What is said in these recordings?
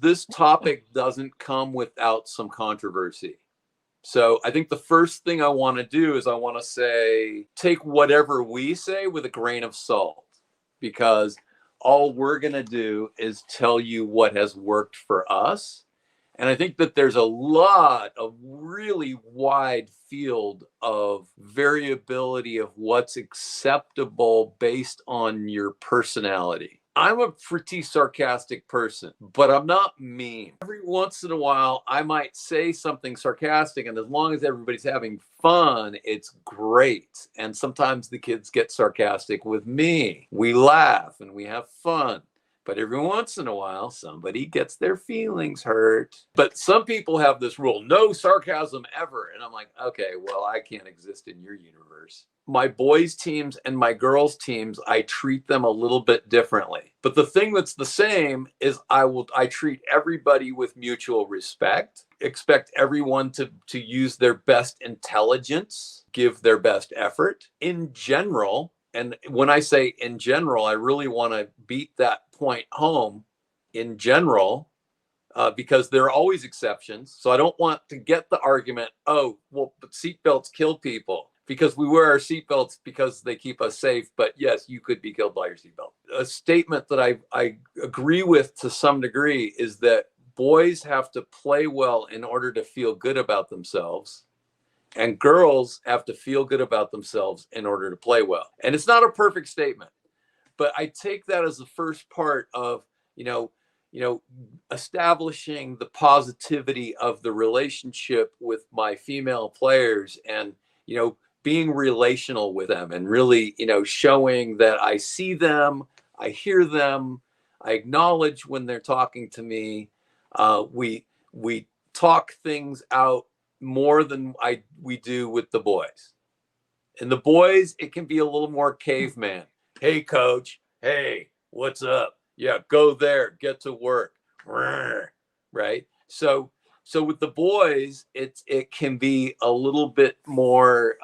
This topic doesn't come without some controversy. So I think the first thing I want to do is I want to say, take whatever we say with a grain of salt, because all we're going to do is tell you what has worked for us. And I think that there's a lot of really wide field of variability of what's acceptable based on your personality. I'm a pretty sarcastic person, but I'm not mean. Every once in a while, I might say something sarcastic, and as long as everybody's having fun, it's great. And sometimes the kids get sarcastic with me. We laugh and we have fun. But every once in a while, somebody gets their feelings hurt. But some people have this rule, no sarcasm ever. And I'm like, okay, well, I can't exist in your universe. My boys' teams and my girls' teams, I treat them a little bit differently. But the thing that's the same is I treat everybody with mutual respect, expect everyone to use their best intelligence, give their best effort. In general, and when I say in general, I really want to beat that point home. In general, because there are always exceptions. So I don't want to get the argument, oh, well, but seatbelts kill people, because we wear our seatbelts because they keep us safe. But yes, you could be killed by your seatbelt. A statement that I agree with to some degree is that boys have to play well in order to feel good about themselves. And girls have to feel good about themselves in order to play well. And it's not a perfect statement, but I take that as the first part of, establishing the positivity of the relationship with my female players, and, being relational with them, and really, showing that I see them, I hear them, I acknowledge when they're talking to me. We talk things out more than we do with the boys. And the boys, it can be a little more caveman. Hey, coach. Hey, what's up? Yeah, go there. Get to work. Right? So with the boys, it can be a little bit more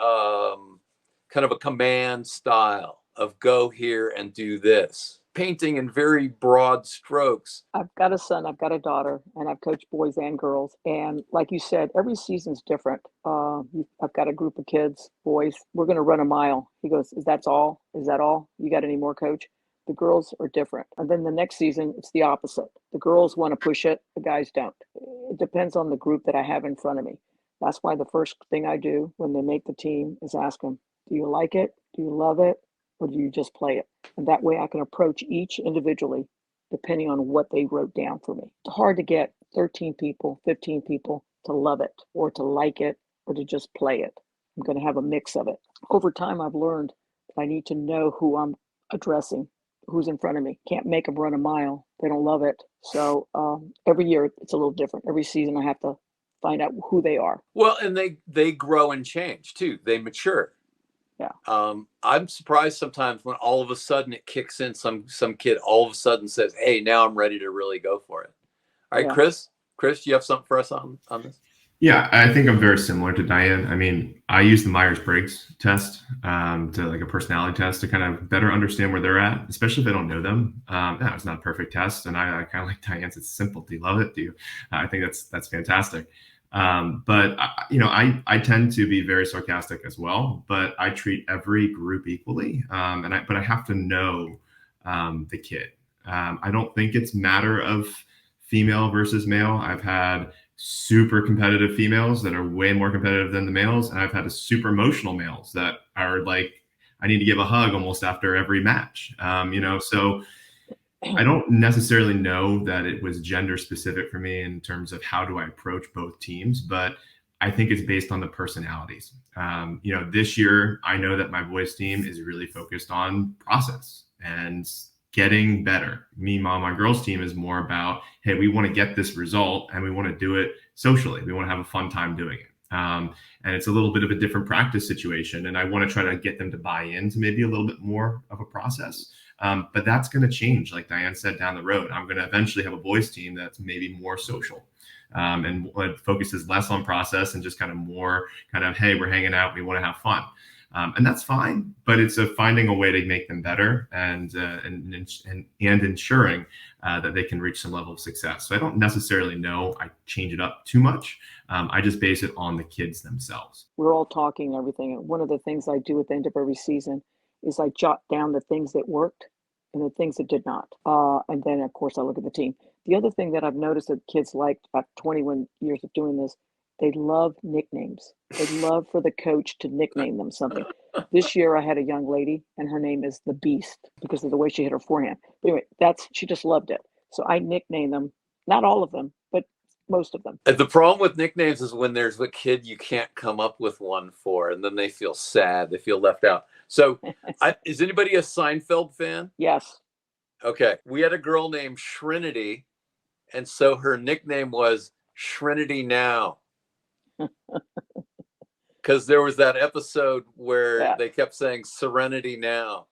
kind of a command style of go here and do this. Painting in very broad strokes. I've got a son, I've got a daughter, and I've coached boys and girls. And like you said, every season's different. I've got a group of kids, boys. We're going to run a mile. He goes, "Is that all? Is that all? You got any more, coach?" The girls are different. And then the next season, it's the opposite. The girls want to push it, the guys don't. It depends on the group that I have in front of me. That's why the first thing I do when they make the team is ask them, "Do you like it? Do you love it? Or do you just play it?" And that way I can approach each individually depending on what they wrote down for me. It's hard to get 13 people, 15 people to love it or to like it or to just play it. I'm going to have a mix of it. Over time, I've learned that I need to know who I'm addressing, who's in front of me. Can't make them run a mile. They don't love it. So every year it's a little different. Every season I have to find out who they are. Well, and they grow and change too. They mature. Yeah. I'm surprised sometimes when all of a sudden it kicks in. Some kid all of a sudden says, "Hey, now I'm ready to really go for it." All right, yeah. Chris, do you have something for us on this? Yeah, I think I'm very similar to Diane. I mean, I use the Myers-Briggs test to like a personality test to kind of better understand where they're at, especially if I don't know them. It's not a perfect test, and I kind of like Diane's. It's simple. Do you love it? Do you? I think that's fantastic. But I tend to be very sarcastic as well, but I treat every group equally. But I have to know the kid. I don't think it's matter of female versus male. I've had super competitive females that are way more competitive than the males. And I've had super emotional males that are like, I need to give a hug almost after every match. So I don't necessarily know that it was gender specific for me in terms of how do I approach both teams, but I think it's based on the personalities. This year, I know that my boys team is really focused on process and getting better. Meanwhile, my girls team is more about, hey, we want to get this result and we want to do it socially. We want to have a fun time doing it. And it's a little bit of a different practice situation. And I want to try to get them to buy into maybe a little bit more of a process. But that's going to change. Like Diane said, down the road, I'm going to eventually have a boys team that's maybe more social and focuses less on process and just kind of more kind of, hey, we're hanging out. We want to have fun. And that's fine, but it's finding a way to make them better and ensuring that they can reach some level of success. So I don't necessarily know I change it up too much. I just base it on the kids themselves. We're all talking everything. And one of the things I do at the end of every season is I jot down the things that worked and the things that did not. And then, of course, I look at the team. The other thing that I've noticed that kids like about 21 years of doing this, they love nicknames. They love for the coach to nickname them something. This year, I had a young lady, and her name is the Beast because of the way she hit her forehand. But anyway, she just loved it. So I nickname them, not all of them, but most of them. The problem with nicknames is when there's a kid you can't come up with one for, and then they feel sad. They feel left out. So is anybody a Seinfeld fan? Yes. Okay. We had a girl named Shrinity, and so her nickname was Shrinity Now. Because there was that episode where they kept saying Serenity Now.